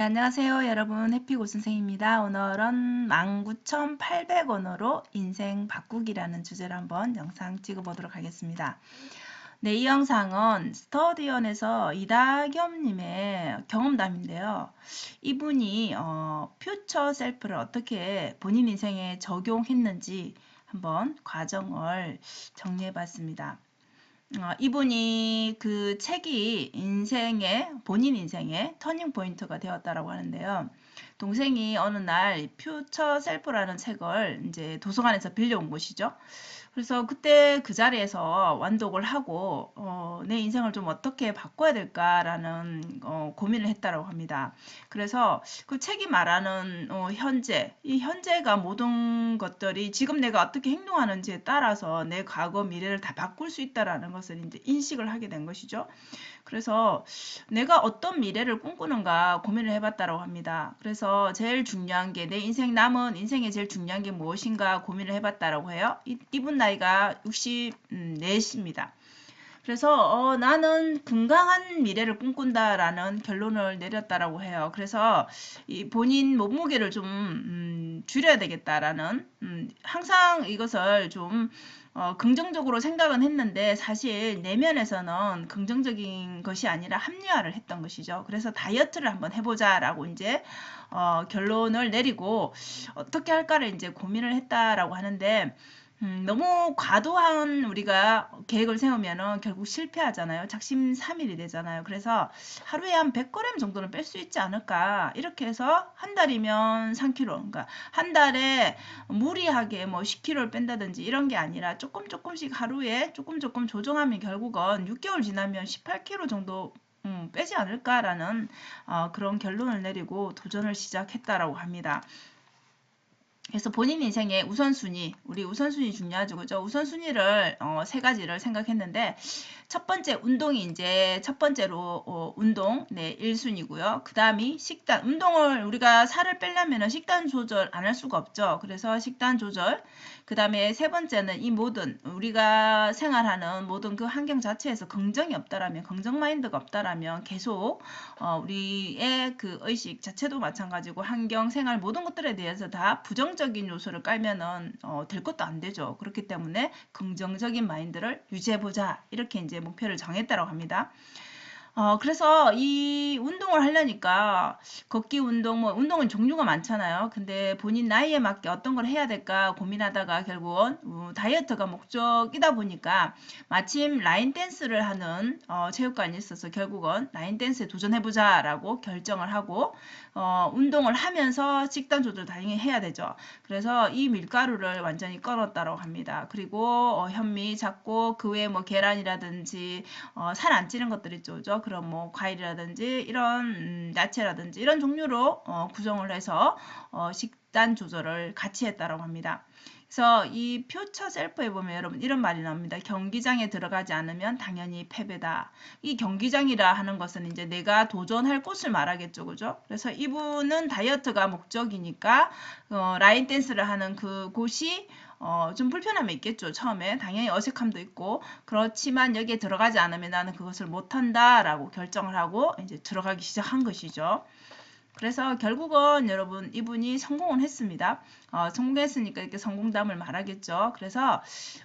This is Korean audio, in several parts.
네, 안녕하세요 여러분, 해피고 선생입니다. 오늘은 19,800원으로 인생 바꾸기라는 주제로 한번 영상 찍어보도록 하겠습니다. 네, 이 영상은 스터디언에서 이다겸님의 경험담인데요. 이분이 퓨처 셀프를 어떻게 본인 인생에 적용했는지 한번 과정을 정리해봤습니다. 이분이 그 책이 본인 인생의 터닝 포인트가 되었다라고 하는데요. 동생이 어느 날 퓨처 셀프라는 책을 이제 도서관에서 빌려온 것이죠. 그래서 그때 그 자리에서 완독을 하고 내 인생을 좀 어떻게 바꿔야 될까라는 고민을 했다라고 합니다. 그래서 그 책이 말하는 이 현재가 모든 것들이 지금 내가 어떻게 행동하는지에 따라서 내 과거 미래를 다 바꿀 수 있다라는 것을 이제 인식을 하게 된 것이죠. 그래서 내가 어떤 미래를 꿈꾸는가 고민을 해봤다고 합니다. 그래서 제일 중요한 게 내 인생 남은 인생에 제일 중요한 게 무엇인가 고민을 해봤다고 해요. 이분 나이가 64입니다. 그래서 나는 건강한 미래를 꿈꾼다라는 결론을 내렸다라고 해요. 그래서 이 본인 몸무게를 좀 줄여야 되겠다라는 항상 이것을 좀 긍정적으로 생각은 했는데 사실 내면에서는 긍정적인 것이 아니라 합리화를 했던 것이죠. 그래서 다이어트를 한번 해보자라고 이제 결론을 내리고 어떻게 할까를 이제 고민을 했다라고 하는데 너무 과도한 우리가 계획을 세우면은 결국 실패하잖아요. 작심삼일이 되잖아요. 그래서 하루에 한 100g 정도는 뺄 수 있지 않을까. 이렇게 해서 한 달이면 3kg. 그러니까 한 달에 무리하게 뭐 10kg를 뺀다든지 이런 게 아니라 조금씩 하루에 조금 조정하면 결국은 6개월 지나면 18kg 정도 빼지 않을까라는 그런 결론을 내리고 도전을 시작했다라고 합니다. 그래서 본인 인생의 우선순위, 우리 우선순위 중요하죠. 그죠? 우선순위를 세 가지를 생각했는데 첫 번째 운동이 이제 첫 번째로 운동, 네, 1순위고요. 그 다음이 식단, 운동을 우리가 살을 빼려면 식단 조절 안 할 수가 없죠. 그래서 식단 조절. 그 다음에 세 번째는 이 모든 우리가 생활하는 모든 그 환경 자체에서 긍정이 없다라면, 긍정 마인드가 없다라면 계속 우리의 그 의식 자체도 마찬가지고 환경, 생활 모든 것들에 대해서 다 부정적인 요소를 깔면은 될 것도 안 되죠. 그렇기 때문에 긍정적인 마인드를 유지해보자. 이렇게 이제 목표를 정했다고 합니다. 그래서 이 운동을 하려니까 걷기 운동, 뭐 운동은 종류가 많잖아요. 근데 본인 나이에 맞게 어떤 걸 해야 될까 고민하다가 결국은 다이어트가 목적이다 보니까 마침 라인 댄스를 하는 체육관이 있어서 결국은 라인 댄스에 도전해보자라고 결정을 하고 운동을 하면서 식단 조절 당연히 해야 되죠. 그래서 이 밀가루를 완전히 끊었다고 합니다. 그리고 현미, 잡고 그 외에 뭐 계란이라든지 살 안 찌는 것들 있죠. 그죠? 그럼 뭐 과일이라든지 이런 야채라든지 이런 종류로 구성을 해서 식단 조절을 같이 했다고 합니다. 그래서 이 퓨처 셀프에 보면 여러분 이런 말이 나옵니다. 경기장에 들어가지 않으면 당연히 패배다. 이 경기장이라 하는 것은 이제 내가 도전할 곳을 말하겠죠. 그죠? 그래서 이분은 다이어트가 목적이니까 라인 댄스를 하는 그 곳이 좀 불편함이 있겠죠. 처음에 당연히 어색함도 있고 그렇지만 여기에 들어가지 않으면 나는 그것을 못한다라고 결정을 하고 이제 들어가기 시작한 것이죠. 그래서 결국은 여러분 이분이 성공은 했습니다. 성공했으니까 이렇게 성공담을 말하겠죠. 그래서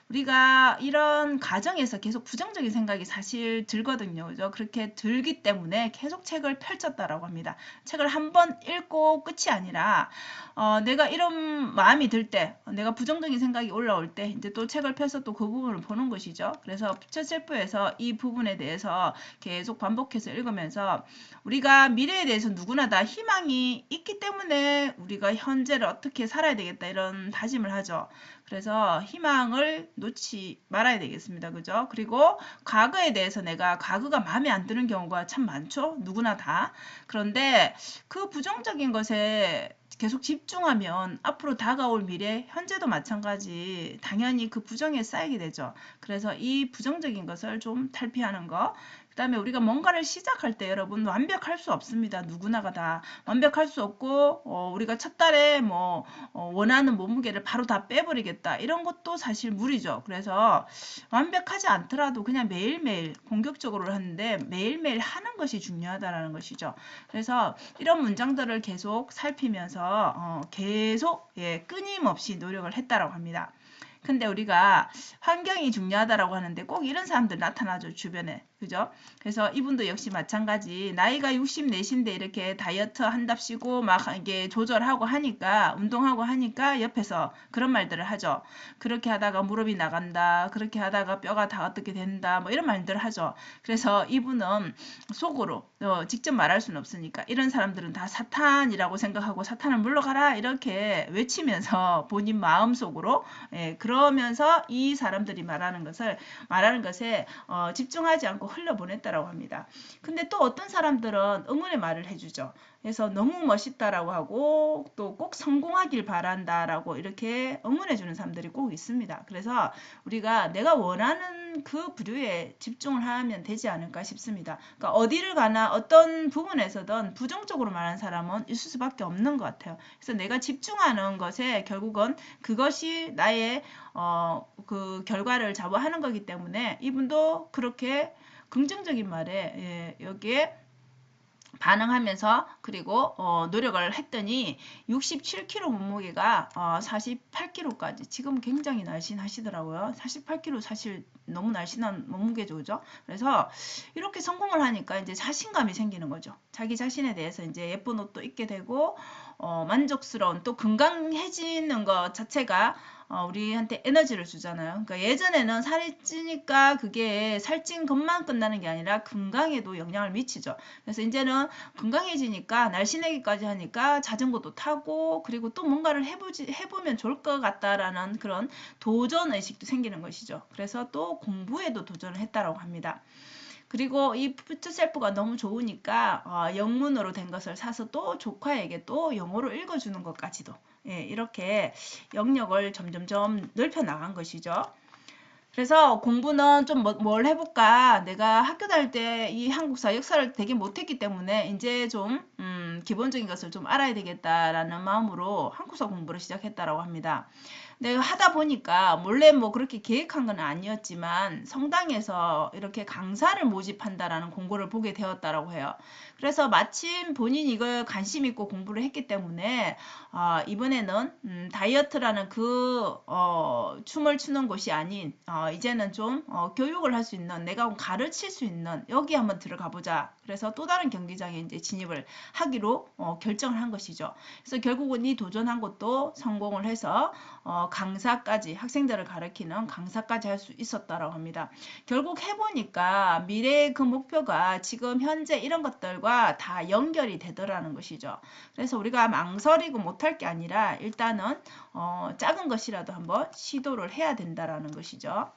우리가 이런 과정에서 계속 부정적인 생각이 사실 들거든요. 그죠? 그렇게 들기 때문에 계속 책을 펼쳤다라고 합니다. 책을 한 번 읽고 끝이 아니라 내가 이런 마음이 들 때, 내가 부정적인 생각이 올라올 때 이제 또 책을 펴서 또 그 부분을 보는 것이죠. 그래서 퓨처 셀프에서 이 부분에 대해서 계속 반복해서 읽으면서 우리가 미래에 대해서 누구나 다 희망이 있기 때문에 우리가 현재를 어떻게 살아야 되겠다 이런 다짐을 하죠. 그래서 희망을 놓지 말아야 되겠습니다. 그죠? 그리고 과거에 대해서 내가 과거가 마음에 안 드는 경우가 참 많죠. 누구나 다. 그런데 그 부정적인 것에 계속 집중하면 앞으로 다가올 미래, 현재도 마찬가지 당연히 그 부정에 쌓이게 되죠. 그래서 이 부정적인 것을 좀 탈피하는 거. 그다음에 우리가 뭔가를 시작할 때 여러분 완벽할 수 없습니다. 누구나가 다 완벽할 수 없고 우리가 첫 달에 뭐 원하는 몸무게를 바로 다 빼버리겠다 이런 것도 사실 무리죠. 그래서 완벽하지 않더라도 그냥 매일매일 공격적으로 하는데 매일매일 하는 것이 중요하다라는 것이죠. 그래서 이런 문장들을 계속 살피면서 계속 끊임없이 노력을 했다라고 합니다. 근데 우리가 환경이 중요하다라고 하는데 꼭 이런 사람들 나타나죠, 주변에. 그죠? 그래서 이분도 역시 마찬가지 나이가 64인데 이렇게 다이어트 한답시고 막 이게 조절하고 하니까 운동하고 하니까 옆에서 그런 말들을 하죠. 그렇게 하다가 무릎이 나간다. 그렇게 하다가 뼈가 다 어떻게 된다. 뭐 이런 말들을 하죠. 그래서 이분은 속으로 직접 말할 수는 없으니까 이런 사람들은 다 사탄이라고 생각하고 사탄을 물러가라 이렇게 외치면서 본인 마음속으로 그러면서 이 사람들이 말하는 것에 집중하지 않고 흘려보냈다라고 합니다. 근데 또 어떤 사람들은 응원의 말을 해주죠. 그래서 너무 멋있다라고 하고 또 꼭 성공하길 바란다라고 이렇게 응원해주는 사람들이 꼭 있습니다. 그래서 우리가 내가 원하는 그 부류에 집중을 하면 되지 않을까 싶습니다. 그러니까 어디를 가나 어떤 부분에서든 부정적으로 말하는 사람은 있을 수밖에 없는 것 같아요. 그래서 내가 집중하는 것에 결국은 그것이 나의 그 결과를 좌우하는 거기 때문에 이분도 그렇게 긍정적인 말에 여기에 반응하면서 그리고 노력을 했더니 67kg 몸무게가 48kg까지 지금 굉장히 날씬하시더라고요. 48kg 사실 너무 날씬한 몸무게죠, 그죠? 그래서 이렇게 성공을 하니까 이제 자신감이 생기는 거죠. 자기 자신에 대해서 이제 예쁜 옷도 입게 되고 만족스러운 또 건강해지는 것 자체가 우리한테 에너지를 주잖아요. 그러니까 예전에는 살이 찌니까 그게 살찐 것만 끝나는 게 아니라 건강에도 영향을 미치죠. 그래서 이제는 건강해지니까 날씬하기까지 하니까 자전거도 타고 그리고 또 뭔가를 해보면 좋을 것 같다라는 그런 도전 의식도 생기는 것이죠. 그래서 또 공부에도 도전을 했다라고 합니다. 그리고 이 퓨처셀프가 너무 좋으니까 영문으로 된 것을 사서 또 조카에게 또 영어로 읽어주는 것까지도 이렇게 영역을 점점점 넓혀 나간 것이죠. 그래서 공부는 좀 뭘 해볼까? 내가 학교 다닐 때 이 한국사 역사를 되게 못했기 때문에 이제 좀 기본적인 것을 좀 알아야 되겠다라는 마음으로 한국사 공부를 시작했다라고 합니다. 내가 하다 보니까 몰래 뭐 그렇게 계획한 건 아니었지만 성당에서 이렇게 강사를 모집한다라는 공고를 보게 되었다라고 해요. 그래서 마침 본인이 이걸 관심 있고 공부를 했기 때문에 이번에는 다이어트라는 그 춤을 추는 곳이 아닌 이제는 좀 교육을 할 수 있는 내가 가르칠 수 있는 여기 한번 들어가 보자. 그래서 또 다른 경기장에 이제 진입을 하기로 결정을 한 것이죠. 그래서 결국은 이 도전한 것도 성공을 해서 강사까지 학생들을 가르치는 강사까지 할 수 있었다라고 합니다. 결국 해보니까 미래의 그 목표가 지금 현재 이런 것들과 다 연결이 되더라는 것이죠. 그래서 우리가 망설이고 못할 게 아니라 일단은 작은 것이라도 한번 시도를 해야 된다라는 것이죠.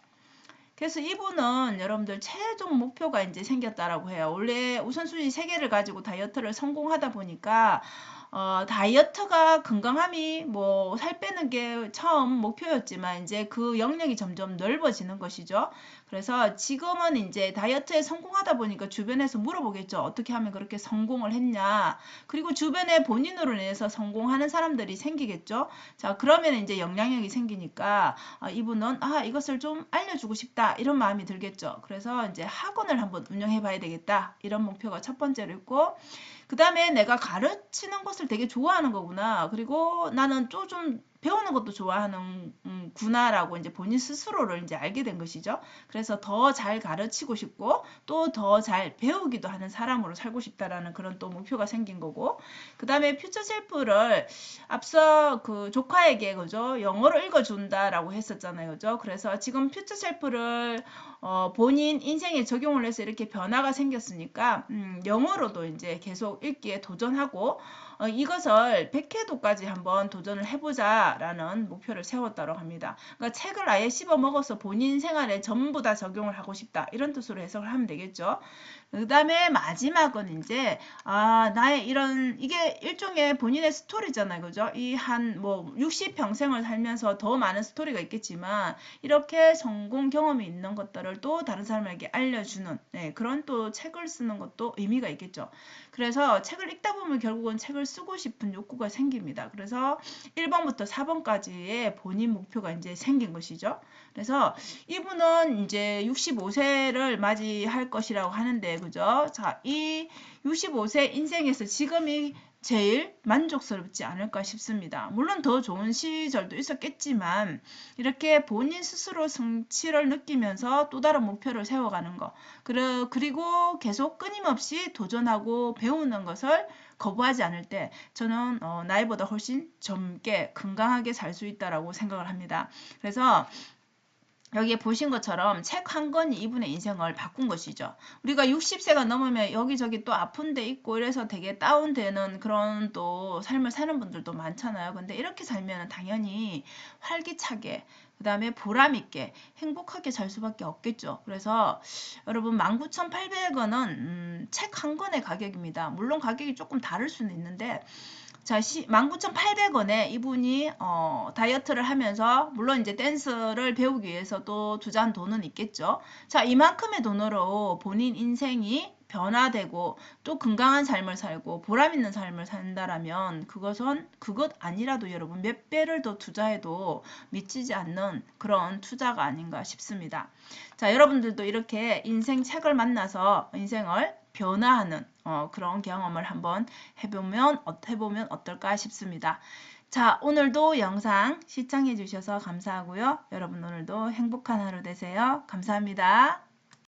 그래서 이분은 여러분들 최종 목표가 이제 생겼다라고 해요. 원래 우선순위 3개를 가지고 다이어트를 성공하다 보니까 다이어트가 건강함이 뭐 살 빼는 게 처음 목표였지만 이제 그 영역이 점점 넓어지는 것이죠. 그래서 지금은 이제 다이어트에 성공하다 보니까 주변에서 물어보겠죠. 어떻게 하면 그렇게 성공을 했냐. 그리고 주변에 본인으로 인해서 성공하는 사람들이 생기겠죠. 자, 그러면 이제 영향력이 생기니까 이분은 이것을 좀 알려주고 싶다. 이런 마음이 들겠죠. 그래서 이제 학원을 한번 운영해 봐야 되겠다. 이런 목표가 첫 번째로 있고 그 다음에 내가 가르치는 것을 되게 좋아하는 거구나. 그리고 나는 좀 배우는 것도 좋아하는 구나라고 이제 본인 스스로를 이제 알게 된 것이죠. 그래서 더 잘 가르치고 싶고 또 더 잘 배우기도 하는 사람으로 살고 싶다라는 그런 또 목표가 생긴 거고 그 다음에 퓨처셀프를 앞서 그 조카에게 그죠 영어로 읽어준다라고 했었잖아요. 그죠? 그래서 지금 퓨처셀프를 본인 인생에 적용을 해서 이렇게 변화가 생겼으니까 영어로도 이제 계속 읽기에 도전하고 이것을 100회도까지 한번 도전을 해보자라는 목표를 세웠다고 합니다. 그러니까 책을 아예 씹어 먹어서 본인 생활에 전부 다 적용을 하고 싶다 이런 뜻으로 해석을 하면 되겠죠. 그 다음에 마지막은 이제, 나의 이게 일종의 본인의 스토리잖아요. 그죠? 이 뭐, 60평생을 살면서 더 많은 스토리가 있겠지만, 이렇게 성공 경험이 있는 것들을 또 다른 사람에게 알려주는, 네, 그런 또 책을 쓰는 것도 의미가 있겠죠. 그래서 책을 읽다 보면 결국은 책을 쓰고 싶은 욕구가 생깁니다. 그래서 1번부터 4번까지의 본인 목표가 이제 생긴 것이죠. 그래서 이분은 이제 65세를 맞이할 것이라고 하는데, 그죠? 자, 이 65세 인생에서 지금이 제일 만족스럽지 않을까 싶습니다. 물론 더 좋은 시절도 있었겠지만, 이렇게 본인 스스로 성취를 느끼면서 또 다른 목표를 세워가는 거, 그리고 계속 끊임없이 도전하고 배우는 것을 거부하지 않을 때, 저는 나이보다 훨씬 젊게 건강하게 살 수 있다라고 생각을 합니다. 그래서 여기에 보신 것처럼 책 한 권이 이분의 인생을 바꾼 것이죠. 우리가 60세가 넘으면 여기저기 또 아픈 데 있고 이래서 되게 다운되는 그런 또 삶을 사는 분들도 많잖아요. 근데 이렇게 살면 당연히 활기차게, 그 다음에 보람있게 행복하게 살 수밖에 없겠죠. 그래서 여러분 19,800원은 책 한 권의 가격입니다. 물론 가격이 조금 다를 수는 있는데, 자, 19,800원에 이분이 다이어트를 하면서 물론 이제 댄스를 배우기 위해서 또 투자한 돈은 있겠죠. 자, 이만큼의 돈으로 본인 인생이 변화되고 또 건강한 삶을 살고 보람 있는 삶을 산다라면 그것 아니라도 여러분 몇 배를 더 투자해도 미치지 않는 그런 투자가 아닌가 싶습니다. 자, 여러분들도 이렇게 인생 책을 만나서 인생을 변화하는 그런 경험을 한번 해보면 어떨까 싶습니다. 자, 오늘도 영상 시청해 주셔서 감사하고요. 여러분 오늘도 행복한 하루 되세요. 감사합니다.